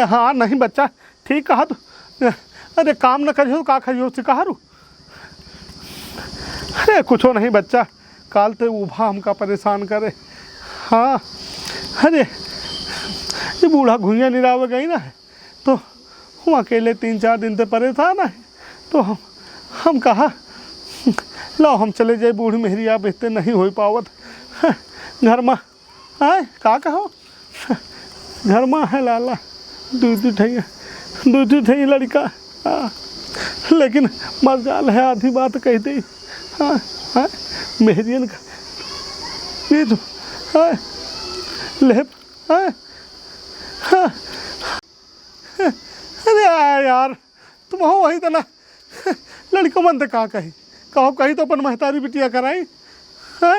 हाँ नहीं बच्चा ठीक कहा तू। अरे काम न करियो का खरियो से कहा रू। अरे कुछो नहीं बच्चा, काल ते उभा हमका परेशान करे। हाँ अरे ये बूढ़ा घुइयाँ निरावे गई ना है तो हम अकेले 3-4 दिन से परेशान है। तो हम कहा लो हम चले जाए, बूढ़ी मेहरी आप इतने नहीं हो पावत घर में। आए का कहो घर में है लाला दूध ठही लड़का। हाँ लेकिन मजाल है आधी बात कह दी। हाँ हाँ मेहरियन का ये तो हाँ ले हाँ हाँ अरे यार तुम हो वही तो ना लड़को मन तो का कही कहो कही तो अपन महतारी बिटिया कराई। हाँ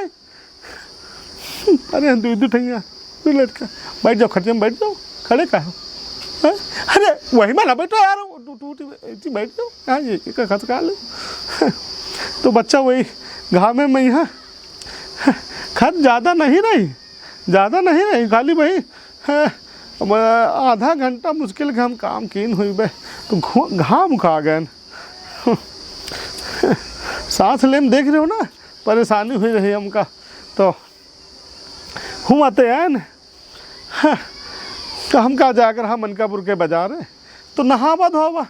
अरे दूध ठैया तू लड़का बैठ जाओ, खर्चे में बैठ जाओ, खड़े का हो। अरे वही माना बैठो यार, टूटी बैठ जाओ। हाँ ये खचका लो। तो बच्चा वही घामे में यहाँ खत ज़्यादा नहीं रही खाली वही आधा घंटा मुश्किल के हम काम कीन हुई बे तो घाम खा गए। सांस ले में देख रहे हो ना परेशानी हुई रही हमका। तो हम आते हैं न तो हम कहा जाकर हम मनकापुर के बाजार है तो नहावा धोवा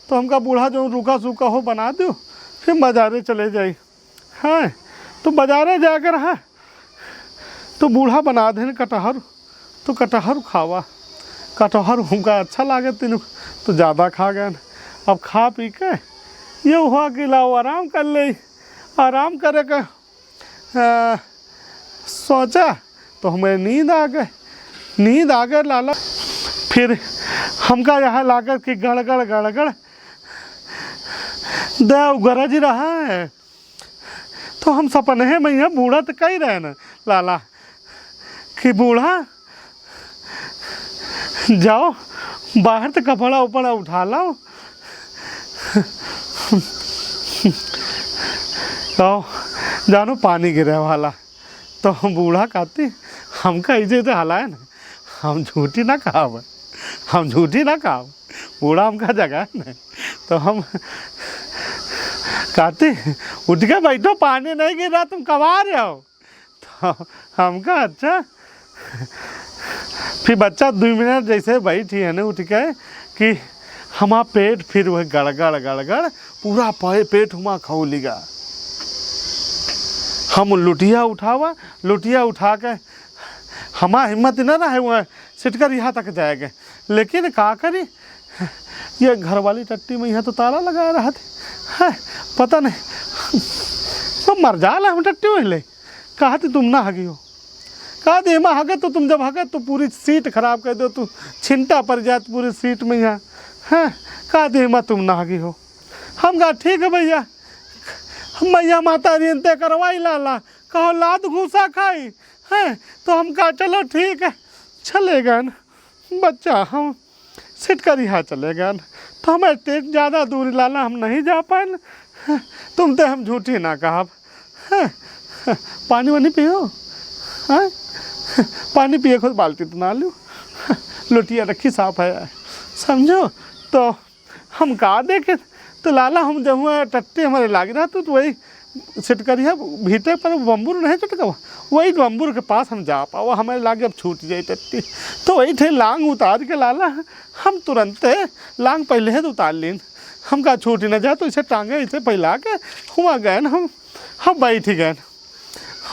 तो हमका बूढ़ा जो रूखा सूखा हो बना दो फिर बाजारे चले जाई। हाँ तो बाजारे जाकर हाँ तो बूढ़ा बना दे कटहर तो कटहर खावा। कटहर हमका अच्छा लागे तीनों तो ज़्यादा खा गए। अब खा पी के ये हुआ कि लाओ आराम कर ले। आराम करे के सोचा तो हमें नींद आ गए लाला। फिर हमका यहाँ लाकर कि गड़गड़ देव गरज रहा है तो हम सपने में यहाँ बूढ़ा तो कही रहे न लाला कि बूढ़ा जाओ बाहर तो कपड़ा उपड़ा उठा लाओ। तो जानो पानी गिरे वाला तो हम बूढ़ा कहती हमका इजे तो हलाए ना हम झूठी ना खाव बूढ़ा हमका जगह है ना। तो हम कहती उठ के बैठो पानी नहीं गिर रहा तुम कमा रहे हो। तो हमका अच्छा फिर बच्चा 2 मिनट जैसे बैठी है ना उठ के कि हमारा पेट फिर वह गड़गड़ पूरा पेट हुआ खौलीगा। हम लुटिया उठा के हमारा हिम्मत न रहे वह सिटकर यहाँ तक जाएगा। लेकिन का करी ये घर वाली टट्टी में यहाँ तो ताला लगा रहा था। पता नहीं तो मर जाला हम टट्टी में ले कहा थी तुम ना हगी हो। कहा थी हिमा हगे तो तुम जब हगे तो पूरी सीट खराब कर दो तू छिंटा पड़ जाए पूरी सीट में यहाँ। हाँ कहा थी हिमा तुम ना हगी हो। हम कहा ठीक है भैया मैया माता रियंते करवाई लाला कहो लाद घूसा खाई है। तो हम कहा चलो ठीक है चले गए बच्चा हम सीट कर यहाँ चले गए। तो हमें टेट ज़्यादा दूर लाला हम नहीं जा पाए न। तुम तो हम झूठी ना कहा। पानी वानी पियो। हाँ पानी पिए खुद बाल्टी तो ना लो लोटिया रखी साफ है समझो। तो हम कहा देखे तो लाला हम जब हुआ टट्टी हमारे लाग रहा तो वही सिटकरिया भीतर पर बम्बूर नहीं चटका वही बम्बूर के पास हम जा पाओ हमारे लागे अब छूट जाए टट्टी। तो वही थे लांग उतार के लाला हम तुरंत लांग पहले है तो उतार लीन। हम कहा छूट ही ना जाए तो इसे टांगे इसे फैला के हुआ गए न। हम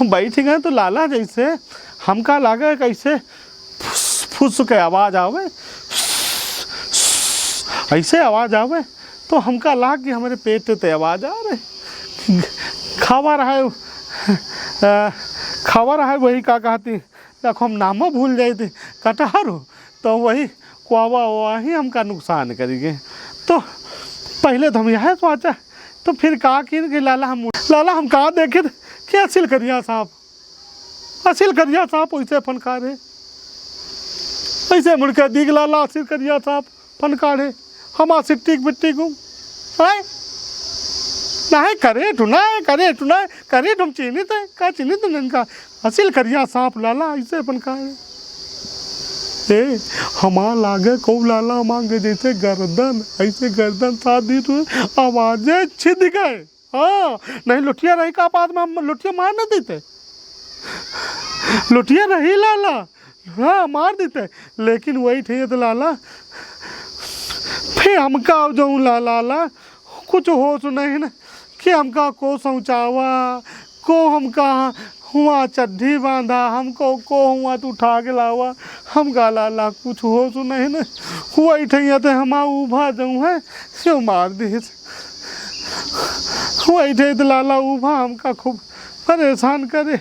बैठ गए तो लाला जैसे हम कहा लागे कैसे फुस के आवाज़ आवे ऐसे आवाज़ आवे तो हमका लाग कि हमारे पेट से आवाज़ आ रहे खावा रहा है वही का कहती देखो हम नामों भूल जाए थे कटहर हो तो वही कुआवा ही हमका नुकसान करेंगे। तो पहले तो हम यहाँ सोचा तो फिर कहा कि लाला हम कहा देखे कि असिल करिया साहब वैसे फनकारे ऐसे मुड़के दिख लाला असिल करिया साहब फनकारे हम सिट्टी बिट्टी को नहीं करे तुम चिन्हित है का चिन्हित इनका असिल करिया सांप लाला ऐसे अपन का ए हमार लागे को लाला मांगे जैसे गर्दन, ऐसे गर्दन शादी तो आवाजें छिद गए। हाँ नहीं लुटिया रही का पास में हम लुटिया मार न देते, लुटिया रही लाला हाँ मार देते, लेकिन वही थे तो लाला फिर हमका जाऊँ लाला कुछ होश नहीं न कि हमका को सोचावा को हमका हुआ चड्ढी बांधा हमको को हुआ तो उठा के लावा, हम गा लाला कुछ होश नहीं न हुआ ठैया तो हम उभा जाऊँ है क्यों मार दी हुआ ठे तो लाला उभा हमका खूब परेशान करे।